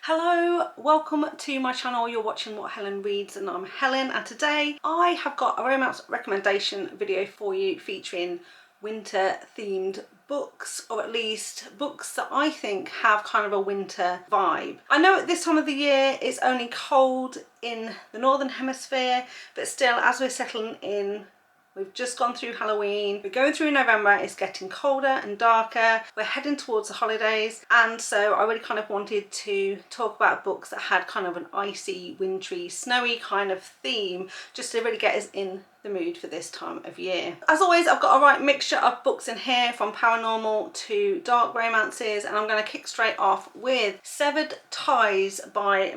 Hello, welcome to my channel. You're watching What Helen Reads and I'm Helen, and today I have got a romance recommendation video for you featuring winter themed books, or at least books that I think have kind of a winter vibe. I know at this time of the year it's only cold in the northern hemisphere, but still, as we're settling in, we've just gone through Halloween, we're going through November, it's getting colder and darker, we're heading towards the holidays, and so I really kind of wanted to talk about books that had kind of an icy, wintry, snowy kind of theme, just to really get us in the mood for this time of year. As always, I've got a right mixture of books in here, from paranormal to dark romances, and I'm going to kick straight off with Severed Ties by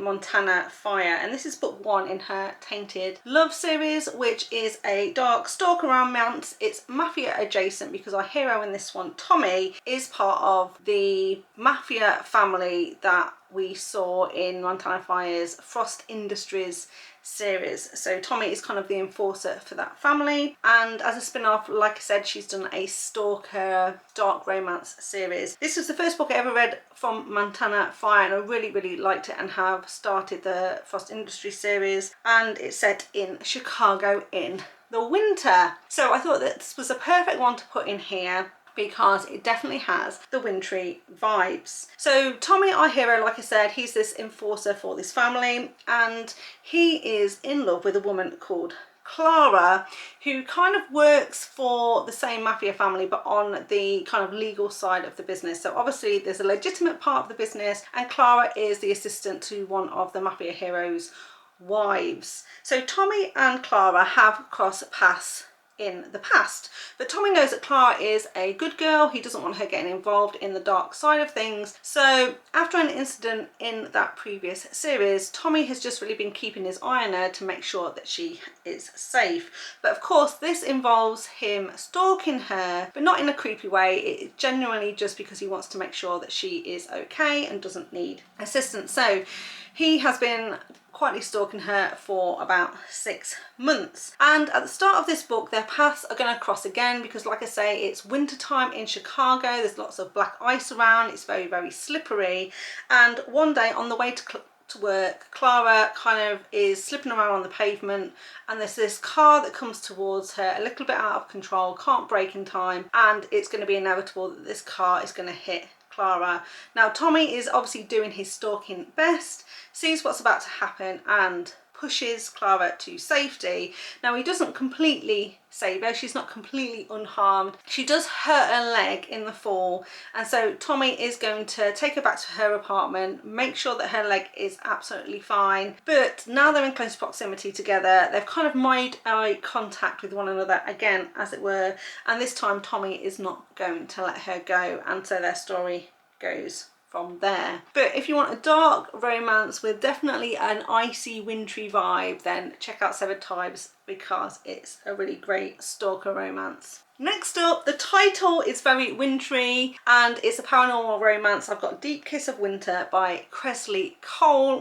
Fyre, and this is book one in her Tainted Love series, which is a dark stalker romance. It's mafia adjacent because our hero in this one, Tommy, is part of the mafia family that we saw in Fyre's Frost Industries series. So Tommy is kind of the enforcer for that family, and as a spin-off, like I said, she's done a stalker dark romance series. This was the first book I ever read from Fyre, and I really liked it and have started the Frost Industries series, and it's set in Chicago in the winter. So I thought that this was a perfect one to put in here because it definitely has the wintry vibes. So Tommy, our hero, like I said, he's this enforcer for this family, and he is in love with a woman called Clara, who kind of works for the same mafia family but on the kind of legal side of the business. So obviously there's a legitimate part of the business, and Clara is the assistant to one of the mafia heroes' wives. So Tommy and Clara have crossed paths in the past, but Tommy knows that Clara is a good girl. He doesn't want her getting involved in the dark side of things. So after an incident in that previous series, Tommy has just really been keeping his eye on her to make sure that she is safe. But of course this involves him stalking her, but not in a creepy way. It's genuinely just because he wants to make sure that she is okay and doesn't need assistance. So he has been quietly stalking her for about 6 months, and at the start of this book their paths are going to cross again because, like I say, it's winter time in Chicago. There's lots of black ice around, it's very slippery, and one day on the way to work, Clara kind of is slipping around on the pavement, and there's this car that comes towards her a little bit out of control, can't brake in time, and it's going to be inevitable that this car is going to hit Clara. Now Tommy is obviously doing his stalking best, sees what's about to happen and pushes Clara to safety. Now he doesn't completely save her, she's not completely unharmed. She does hurt her leg in the fall, and so Tommy is going to take her back to her apartment, make sure that her leg is absolutely fine. But now they're in close proximity together, they've kind of made eye contact with one another again, as it were, and this time Tommy is not going to let her go, and so their story goes from there. But if you want a dark romance with definitely an icy, wintry vibe, then check out Severed Ties because it's a really great stalker romance. Next up, the title is very wintry and it's a paranormal romance. I've got Deep Kiss of Winter by Kresley,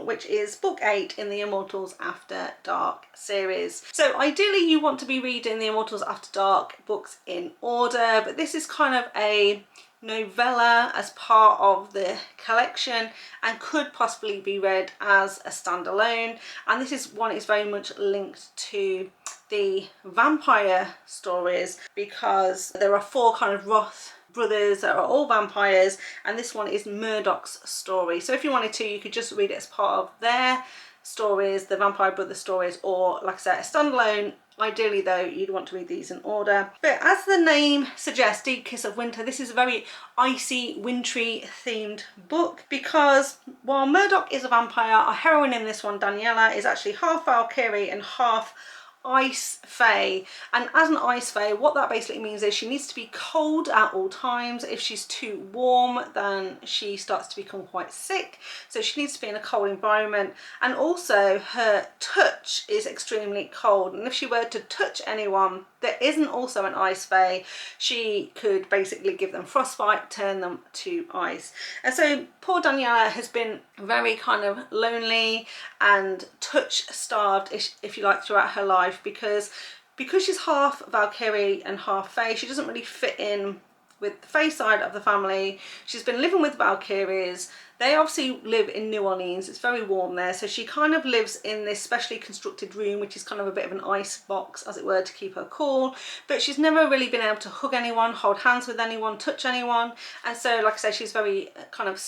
which is book 8 in the Immortals After Dark series. So ideally you want to be reading the Immortals After Dark books in order, but this is kind of a novella as part of the collection and could possibly be read as a standalone, and this is one is very much linked to the vampire stories because there are 4 kind of Roth brothers that are all vampires, and this one is Murdoch's story. So if you wanted to, you could just read it as part of their stories, the vampire brother stories, or like I said, a standalone. Ideally though, you'd want to read these in order. But as the name suggests, Deep Kiss of Winter, this is a very icy, wintry themed book because while Murdoch is a vampire, our heroine in this one, Daniela, is actually half Valkyrie and half ice fae, and as an ice fae, what that basically means is she needs to be cold at all times. If she's too warm, then she starts to become quite sick, so she needs to be in a cold environment, and also her touch is extremely cold, and if she were to touch anyone that isn't also an ice fae, she could basically give them frostbite, turn them to ice. And so poor Daniela has been very kind of lonely and touch starved, if you like, throughout her life because she's half Valkyrie and half fae. She doesn't really fit in with the fae side of the family. She's been living with Valkyries. They obviously live in New Orleans. It's very warm there, so she kind of lives in this specially constructed room, which is kind of a bit of an ice box, as it were, to keep her cool. But she's never really been able to hug anyone, hold hands with anyone, touch anyone. And so, like I say, she's very kind of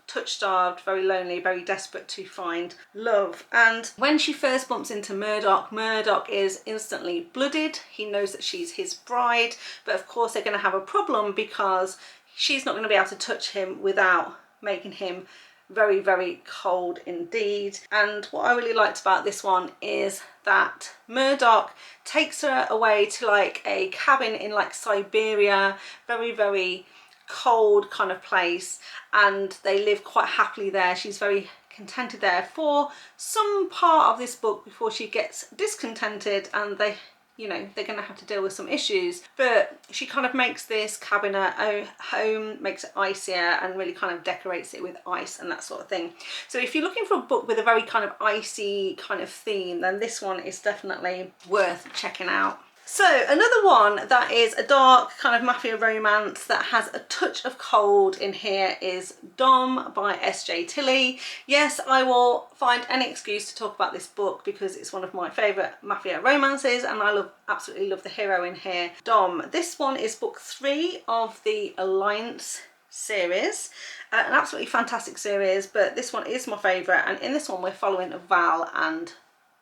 touch-starved, very lonely, very desperate to find love. And when she first bumps into Murdoch, Murdoch is instantly blooded. He knows that she's his bride, but of course they're going to have a problem because she's not going to be able to touch him without making him very, very cold indeed. And what I really liked about this one is that Murdoch takes her away to like a cabin in like Siberia, very, very cold kind of place, and they live quite happily there. She's very contented there for some part of this book before she gets discontented, and they, you know, they're going to have to deal with some issues. But she kind of makes this cabin her own home, makes it icier, and really kind of decorates it with ice and that sort of thing. So if you're looking for a book with a very kind of icy kind of theme, then this one is definitely worth checking out. So another one that is a dark kind of mafia romance that has a touch of cold in here is Dom by S.J. Tilley. Yes, I will find any excuse to talk about this book because it's one of my favourite mafia romances, and I absolutely love the hero in here, Dom. This one is book 3 of the Alliance series, an absolutely fantastic series, but this one is my favourite, and in this one we're following Val and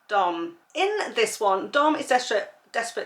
Dom. In this one, Dom is desperate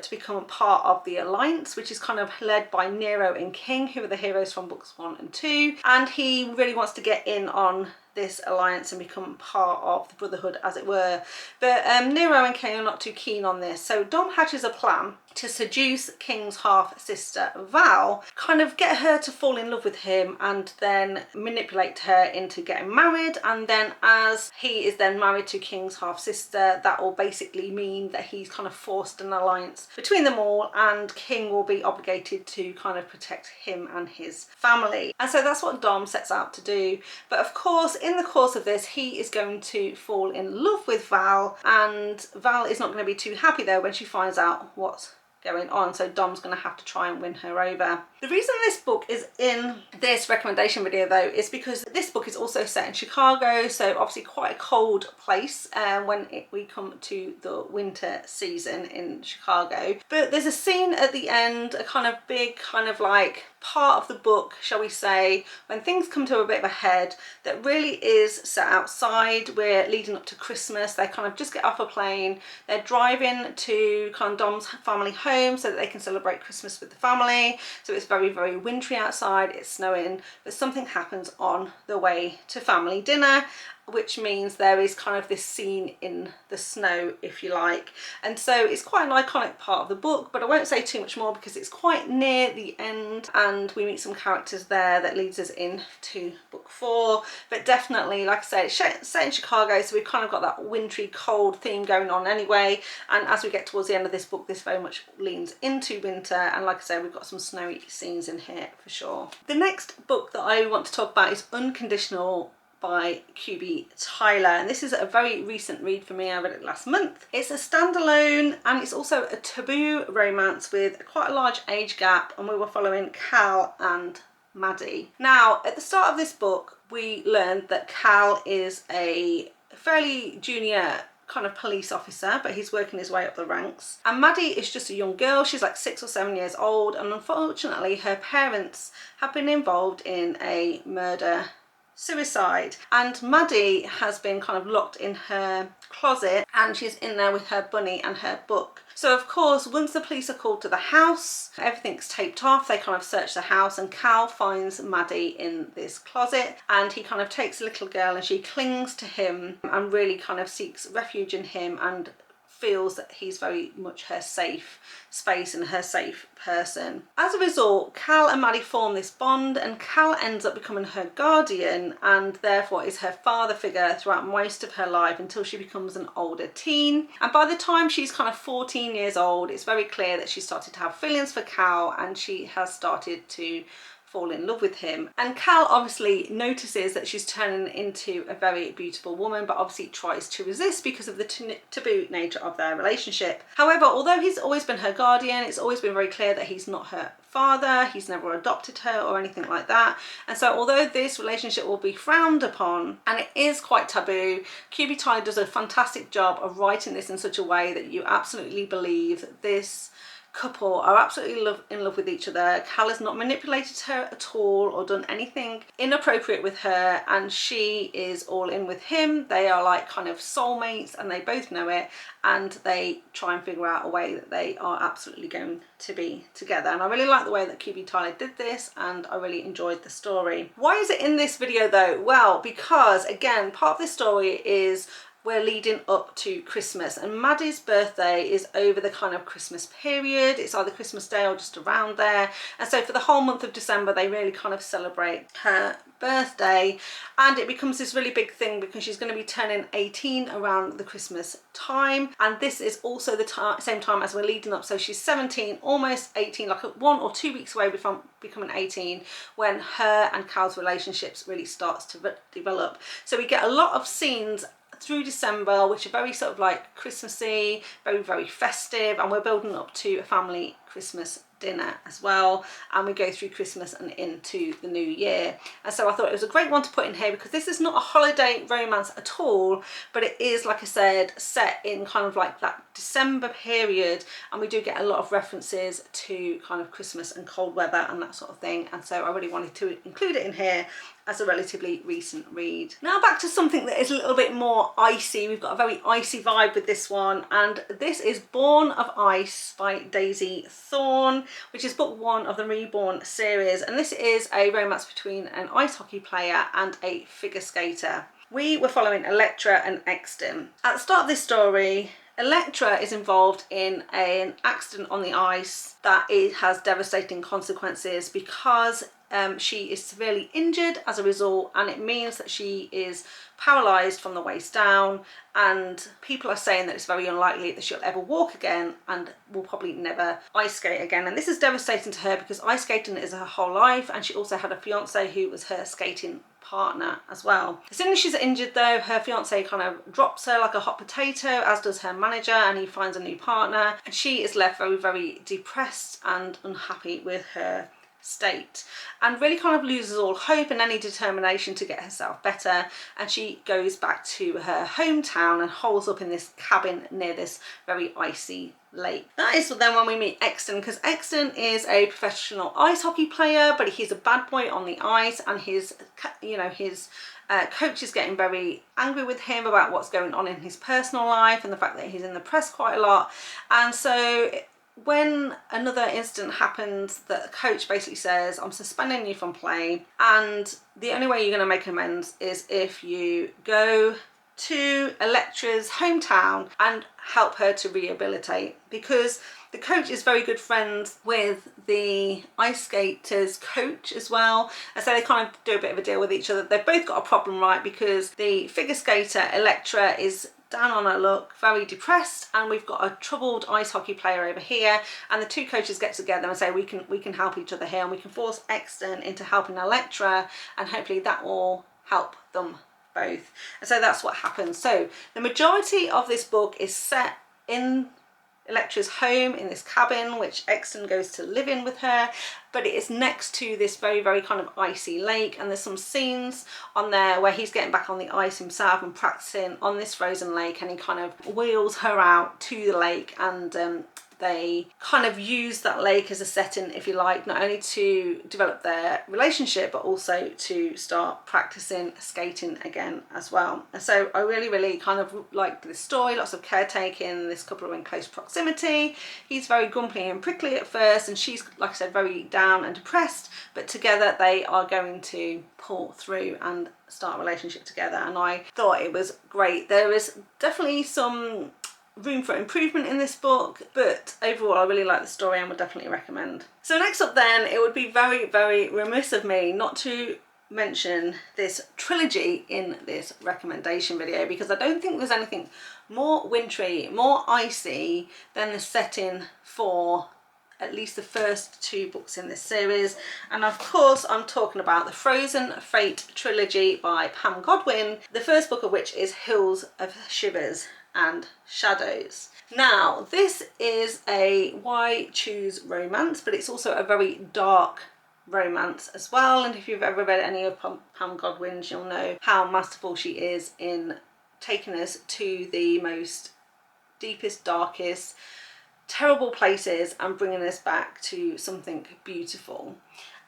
to become a part of the Alliance, which is kind of led by Nero and King, who are the heroes from books 1 and 2, and he really wants to get in on this alliance and become part of the Brotherhood, as it were. But Nero and King are not too keen on this, so Dom hatches a plan to seduce King's half-sister Val, kind of get her to fall in love with him, and then manipulate her into getting married. And then as he is then married to King's half-sister, that will basically mean that he's kind of forced an alliance between them all, and King will be obligated to kind of protect him and his family. And so that's what Dom sets out to do. But of course, in the course of this, he is going to fall in love with Val, and Val is not going to be too happy though when she finds out what's going on, so Dom's going to have to try and win her over. The reason this book is in this recommendation video though is because this book is also set in Chicago, so obviously quite a cold place when we come to the winter season in Chicago. But there's a scene at the end, a kind of big kind of like part of the book, shall we say, when things come to a bit of a head, that really is set outside. We're leading up to Christmas. They kind of just get off a plane, they're driving to kind of Dom's family home so that they can celebrate Christmas with the family. So it's very, very wintry outside, it's snowing, but something happens on the way to family dinner, which means there is kind of this scene in the snow, if you like. And so it's quite an iconic part of the book, but I won't say too much more because it's quite near the end and we meet some characters there that leads us into book 4. But definitely, like I said, it's set in Chicago, so we've kind of got that wintry cold theme going on anyway. And as we get towards the end of this book, this very much leans into winter, and like I said, we've got some snowy scenes in here for sure. The next book that I want to talk about is Unconditional by QB Tyler, and this is a very recent read for me. I read it last month. It's a standalone, and it's also a taboo romance with quite a large age gap, and we were following Cal and Maddie. Now, at the start of this book, we learned that Cal is a fairly junior kind of police officer, but he's working his way up the ranks. And Maddie is just a young girl. She's like 6 or 7 years old, and unfortunately her parents have been involved in a murder-suicide, and Maddie has been kind of locked in her closet, and she's in there with her bunny and her book. So of course, once the police are called to the house, everything's taped off, they kind of search the house, and Cal finds Maddie in this closet, and he kind of takes a little girl and she clings to him and really kind of seeks refuge in him and feels that he's very much her safe space and her safe person. As a result, Cal and Maddie form this bond, and Cal ends up becoming her guardian and therefore is her father figure throughout most of her life until she becomes an older teen. And by the time she's kind of 14 years old, it's very clear that she started to have feelings for Cal, and she has started to fall in love with him. And Cal obviously notices that she's turning into a very beautiful woman, but obviously tries to resist because of the taboo nature of their relationship. However, although he's always been her guardian, it's always been very clear that he's not her father, he's never adopted her or anything like that. And so although this relationship will be frowned upon and it is quite taboo, QB Tyler does a fantastic job of writing this in such a way that you absolutely believe that this couple are absolutely in love with each other. Cal has not manipulated her at all or done anything inappropriate with her, and she is all in with him. They are like kind of soulmates and they both know it, and they try and figure out a way that they are absolutely going to be together. And I really like the way that QB Tyler did this, and I really enjoyed the story. Why is it in this video though? Well, because again, part of this story is we're leading up to Christmas, and Maddie's birthday is over the kind of Christmas period. It's either Christmas Day or just around there, and so for the whole month of December they really kind of celebrate her birthday, and it becomes this really big thing because she's going to be turning 18 around the Christmas time, and this is also the same time as we're leading up, so she's 17, almost 18, like 1 or 2 weeks away from becoming 18, when her and Cal's relationships really starts to develop. So we get a lot of scenes through December which are very sort of like Christmassy, very festive, and we're building up to a family Christmas dinner as well, and we go through Christmas and into the new year. And so I thought it was a great one to put in here because this is not a holiday romance at all, but it is, like I said, set in kind of like that December period, and we do get a lot of references to kind of Christmas and cold weather and that sort of thing, and so I really wanted to include it in here as a relatively recent read. Now back to something that is a little bit more icy. We've got a very icy vibe with this one, and this is Born of Ice by Daisy Thorn, which is book 1 of the Reborn series, and this is a romance between an ice hockey player and a figure skater. We were following Electra and Exton. At the start of this story, Electra is involved in an accident on the ice that has devastating consequences because she is severely injured as a result, and it means that she is paralysed from the waist down, and people are saying that it's very unlikely that she'll ever walk again and will probably never ice skate again. And this is devastating to her because ice skating is her whole life, and she also had a fiance who was her skating partner as well. As soon as she's injured though, her fiance kind of drops her like a hot potato, as does her manager, and he finds a new partner, and she is left very depressed and unhappy with her state, and really kind of loses all hope and any determination to get herself better, and she goes back to her hometown and holes up in this cabin near this very icy lake. That is then when we meet Exton, because Exton is a professional ice hockey player, but he's a bad boy on the ice, and his coach is getting very angry with him about what's going on in his personal life and the fact that he's in the press quite a lot. And so when another incident happens, the coach basically says, I'm suspending you from play, and the only way you're going to make amends is if you go to Electra's hometown and help her to rehabilitate, because the coach is very good friends with the ice skater's coach as well, and so they kind of do a bit of a deal with each other. They've both got a problem, right, because the figure skater Electra is down on her luck, very depressed, and we've got a troubled ice hockey player over here, and the two coaches get together and say we can help each other here, and we can force Exton into helping Electra, and hopefully that will help them both. And so that's what happens. So the majority of this book is set in Electra's home, in this cabin which Exton goes to live in with her, but it is next to this very kind of icy lake, and there's some scenes on there where he's getting back on the ice himself and practicing on this frozen lake, and he kind of wheels her out to the lake, and they kind of use that lake as a setting, if you like, not only to develop their relationship but also to start practicing skating again as well. And so I really kind of like this story, lots of caretaking, this couple are in close proximity. He's very grumpy and prickly at first, and she's, like I said, very down and depressed, but together they are going to pull through and start a relationship together, and I thought it was great. There is definitely some room for improvement in this book, but overall I really like the story and would definitely recommend. So next up then, it would be very remiss of me not to mention this trilogy in this recommendation video, because I don't think there's anything more wintry, more icy than the setting for at least the first 2 books in this series. And of course I'm talking about the Frozen Fate trilogy by Pam Godwin, the first book of which is Hills of Shivers and Shadows. Now this is a why choose romance, but it's also a very dark romance as well, and if you've ever read any of Pam Godwin's, you'll know how masterful she is in taking us to the most deepest, darkest, terrible places and bringing us back to something beautiful.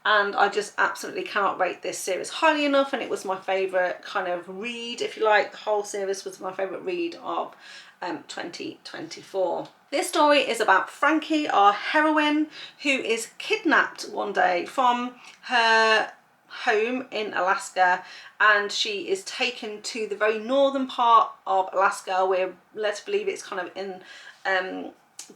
And I just absolutely cannot rate this series highly enough, and it was my favourite kind of read, if you like. The whole series was my favourite read of 2024. This story is about Frankie, our heroine, who is kidnapped one day from her home in Alaska, and she is taken to the very northern part of Alaska. We're led to believe it's kind of in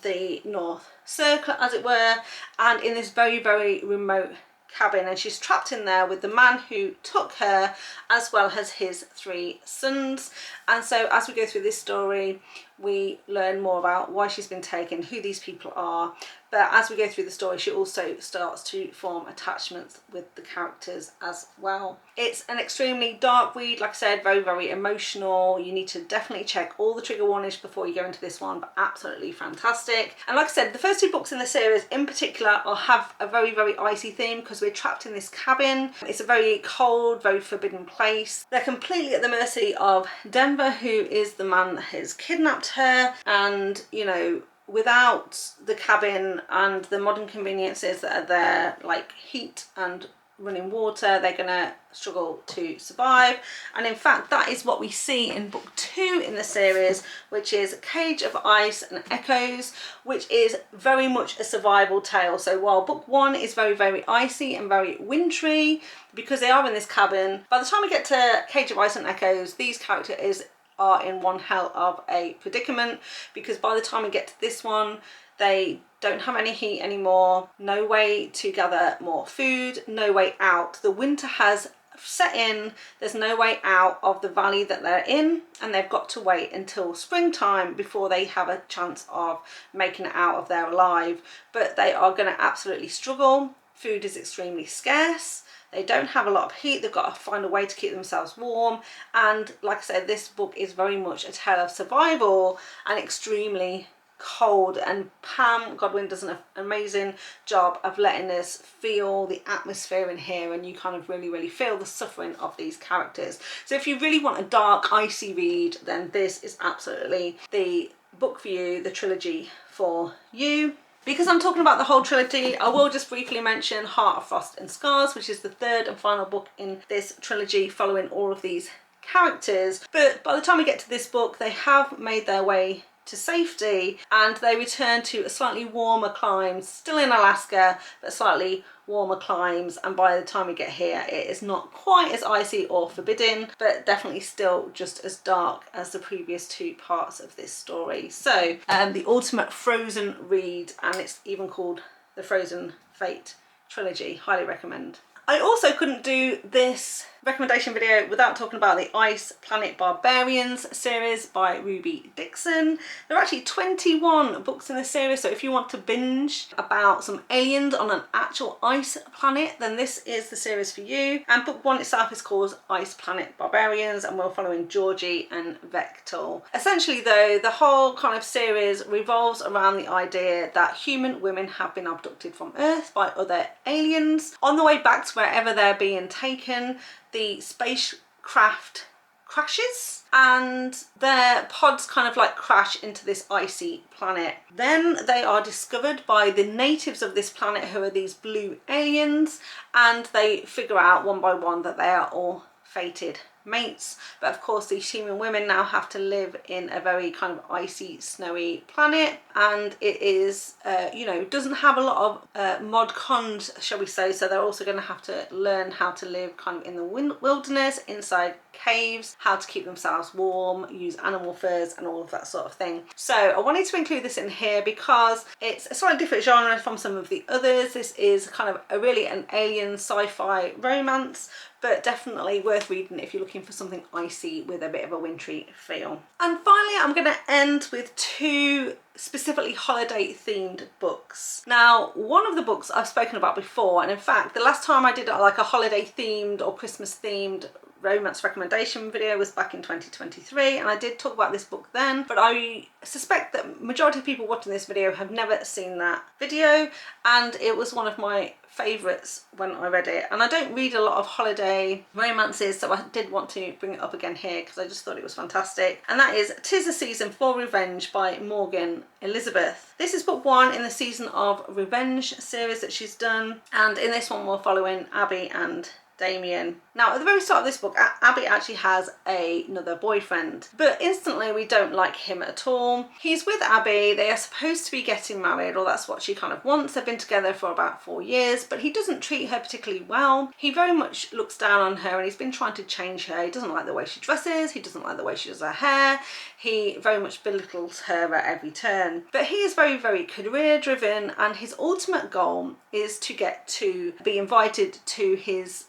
the North Circle, as it were, and in this very, very remote cabin, and she's trapped in there with the man who took her, as well as his 3 sons. And so as we go through this story, we learn more about why she's been taken, who these people are, but as we go through the story she also starts to form attachments with the characters as well. It's an extremely dark read, like I said, very, very emotional. You need to definitely check all the trigger warnings before you go into this one, but absolutely fantastic. And like I said, the first 2 books in the series in particular will have a very, very icy theme, because we're trapped in this cabin. It's a very cold, very forbidden place. They're completely at the mercy of Denver, who is the man that has kidnapped her, and you know, without the cabin and the modern conveniences that are there, like heat and running water, they're gonna struggle to survive. And in fact that is what we see in book 2 in the series, which is Cage of Ice and Echoes, which is very much a survival tale. So while book 1 is very, very icy and very wintry because they are in this cabin, by the time we get to Cage of Ice and Echoes, these characters are in one hell of a predicament, because by the time we get to this one, they don't have any heat anymore, no way to gather more food, no way out. The winter has set in, there's no way out of the valley that they're in, and they've got to wait until springtime before they have a chance of making it out of there alive. But they are going to absolutely struggle. Food is extremely scarce. They don't have a lot of heat, they've got to find a way to keep themselves warm. And like I said, this book is very much a tale of survival and extremely cold, and Pam Godwin does an amazing job of letting us feel the atmosphere in here, and you kind of really, really feel the suffering of these characters. So if you really want a dark, icy read, then this is absolutely the book for you, the trilogy for you. Because I'm talking about the whole trilogy, I will just briefly mention Heart of Frost and Scars, which is the 3rd and final book in this trilogy following all of these characters. But by the time we get to this book, they have made their way to safety, and they return to a slightly warmer climes, still in Alaska, but slightly warmer climes. And by the time we get here, it is not quite as icy or forbidding, but definitely still just as dark as the previous 2 parts of this story. So the ultimate frozen read, and it's even called the Frozen Fate trilogy. Highly recommend. I also couldn't do this recommendation video without talking about the Ice Planet Barbarians series by Ruby Dixon. There are actually 21 books in this series, so if you want to binge about some aliens on an actual ice planet, then this is the series for you. And book 1 itself is called Ice Planet Barbarians, and we're following Georgie and Vector. Essentially though, the whole kind of series revolves around the idea that human women have been abducted from Earth by other aliens. On the way back to wherever they're being taken, the spacecraft crashes and their pods kind of like crash into this icy planet. Then they are discovered by the natives of this planet, who are these blue aliens, and they figure out one by one that they are all fated mates. But of course these human women now have to live in a very kind of icy, snowy planet, and it is you know, doesn't have a lot of mod cons, shall we say, so they're also going to have to learn how to live kind of in the wilderness inside caves, how to keep themselves warm, use animal furs and all of that sort of thing. So I wanted to include this in here because it's a slightly different genre from some of the others. This is kind of an alien sci-fi romance, but definitely worth reading if you're looking for something icy with a bit of a wintry feel. And finally, I'm going to end with two specifically holiday themed books. Now, one of the books I've spoken about before, and in fact the last time I did like a holiday themed or Christmas themed romance recommendation video was back in 2023, and I did talk about this book then, but I suspect that majority of people watching this video have never seen that video, and it was one of my favourites when I read it. And I don't read a lot of holiday romances, so I did want to bring it up again here because I just thought it was fantastic, and that is 'Tis the Season for Revenge by Morgan Elizabeth. This is book one in the Season of Revenge series that she's done, and in this one we're following Abby and Damien. Now, at the very start of this book, Abby actually has another boyfriend, but instantly we don't like him at all. He's with Abby, they are supposed to be getting married, or that's what she kind of wants. They've been together for about 4 years, but he doesn't treat her particularly well. He very much looks down on her, and he's been trying to change her. He doesn't like the way she dresses, he doesn't like the way she does her hair, he very much belittles her at every turn. But he is very, very career driven, and his ultimate goal is to get to be invited to his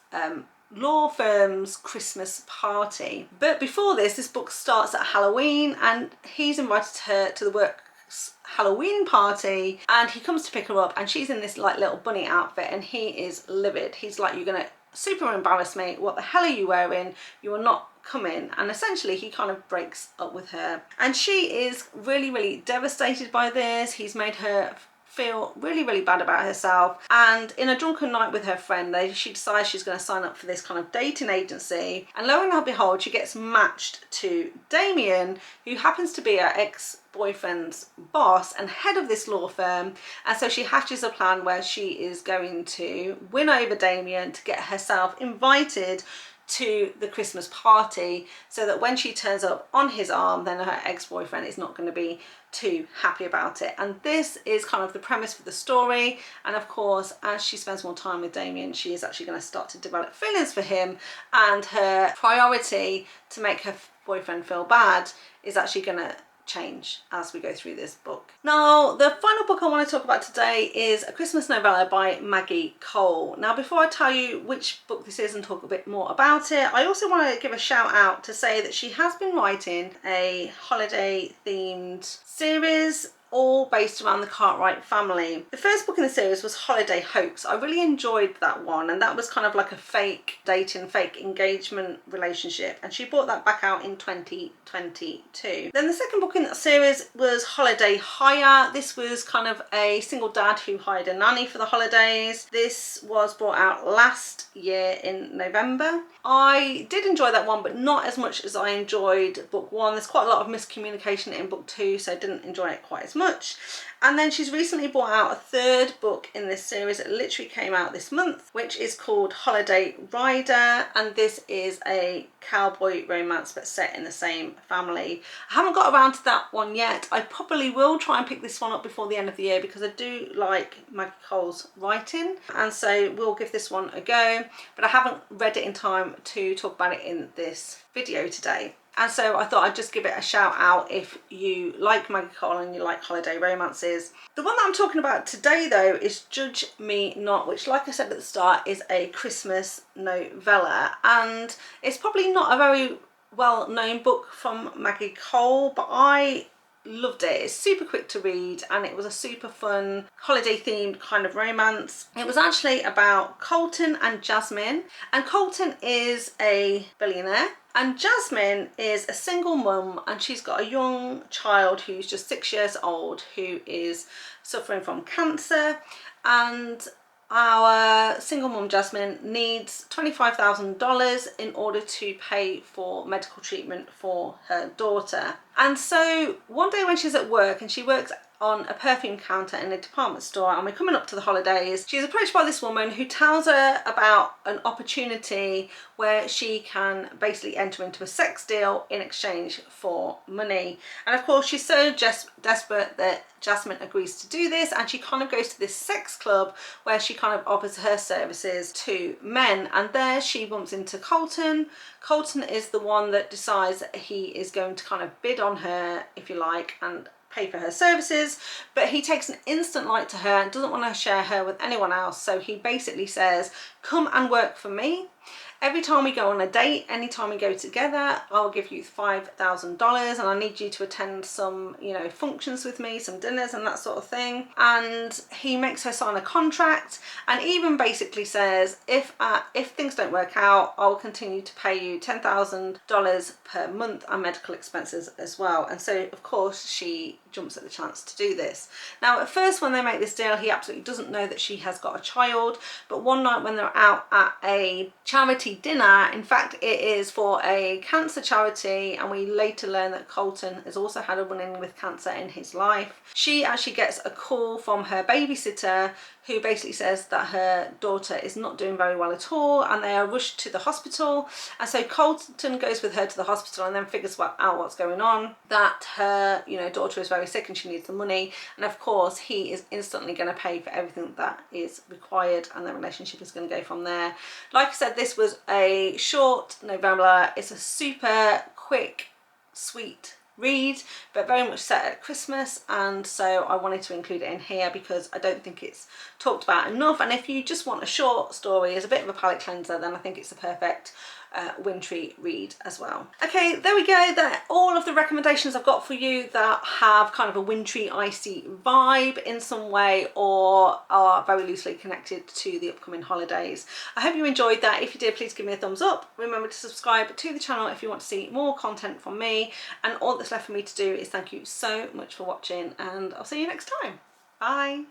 law firm's Christmas party. But before this book starts at Halloween, and he's invited her to the work's Halloween party, and he comes to pick her up, and she's in this like little bunny outfit, and he is livid. He's like, "You're gonna super embarrass me, what the hell are you wearing, you are not coming." And essentially he kind of breaks up with her, and she is really, really devastated by this. He's made her feel really, really bad about herself, and in a drunken night with her friend, she decides she's going to sign up for this kind of dating agency, and lo and behold, she gets matched to Damien, who happens to be her ex-boyfriend's boss and head of this law firm. And so she hatches a plan where she is going to win over Damien to get herself invited to the Christmas party, so that when she turns up on his arm, then her ex-boyfriend is not going to be too happy about it. And this is kind of the premise for the story, and of course, as she spends more time with Damien, she is actually going to start to develop feelings for him, and her priority to make her boyfriend feel bad is actually going to change as we go through this book. Now, the final book I want to talk about today is a Christmas novella by Maggie Cole. Now, before I tell you which book this is and talk a bit more about it, I also want to give a shout out to say that she has been writing a holiday themed series, all based around the Cartwright family. The first book in the series was Holiday Hopes. I really enjoyed that one, and that was kind of like a fake dating, fake engagement relationship, and she brought that back out in 2022. Then the second book in that series was Holiday Hire. This was kind of a single dad who hired a nanny for the holidays. This was brought out last year in November. I did enjoy that one, but not as much as I enjoyed book one. There's quite a lot of miscommunication in book two, so I didn't enjoy it quite as much. And then she's recently brought out a third book in this series. It literally came out this month, which is called Holiday Rider, and this is a cowboy romance but set in the same family. I haven't got around to that one yet. I probably will try and pick this one up before the end of the year because I do like Maggie Cole's writing, and so we'll give this one a go, but I haven't read it in time to talk about it in this video today. And so I thought I'd just give it a shout out if you like Maggie Cole and you like holiday romances. The one that I'm talking about today though is Judge Me Not, which, like I said at the start, is a Christmas novella, and it's probably not a very well-known book from Maggie Cole, but I loved it. It's super quick to read, and it was a super fun holiday themed kind of romance. It was actually about Colton and Jasmine, and Colton is a billionaire and Jasmine is a single mum, and she's got a young child who's just 6 years old who is suffering from cancer, and our single mum Jasmine needs $25,000 in order to pay for medical treatment for her daughter. And so one day when she's at work, and she works on a perfume counter in a department store, and we're coming up to the holidays. She's approached by this woman who tells her about an opportunity where she can basically enter into a sex deal in exchange for money. And of course she's so desperate that Jasmine agrees to do this, and she kind of goes to this sex club where she kind of offers her services to men, and there she bumps into Colton. Colton is the one that decides that he is going to kind of bid on her, if you like, and pay for her services, but he takes an instant like to her and doesn't want to share her with anyone else. So he basically says, come and work for me. Every time we go on a date, anytime we go together, I'll give you $5,000, and I need you to attend some, you know, functions with me, some dinners and that sort of thing. And he makes her sign a contract, and even basically says, if things don't work out, I'll continue to pay you $10,000 per month and medical expenses as well. And so of course she jumps at the chance to do this. Now at first when they make this deal, he absolutely doesn't know that she has got a child, but one night when they're out at a charity dinner, in fact it is for a cancer charity, and we later learn that Colton has also had a run-in with cancer in his life. She actually gets a call from her babysitter who basically says that her daughter is not doing very well at all, and they are rushed to the hospital. And so Colton goes with her to the hospital and then figures out what's going on, that her, you know, daughter is very sick and she needs the money, and of course he is instantly going to pay for everything that is required, and the relationship is going to go from there. Like I said, this was a short novella. It's a super quick, sweet read, but very much set at Christmas, and so I wanted to include it in here because I don't think it's talked about enough. And if you just want a short story as a bit of a palate cleanser, then I think it's the perfect wintry read as well. Okay, there we go. They're all of the recommendations I've got for you that have kind of a wintry, icy vibe in some way, or are very loosely connected to the upcoming holidays. I hope you enjoyed that. If you did, please give me a thumbs up. Remember to subscribe to the channel if you want to see more content from me, and all that's left for me to do is thank you so much for watching, and I'll see you next time. Bye.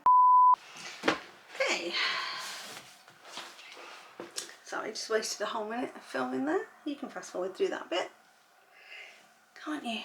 Okay. Sorry, just wasted a whole minute of filming there. You can fast forward through that bit, can't you?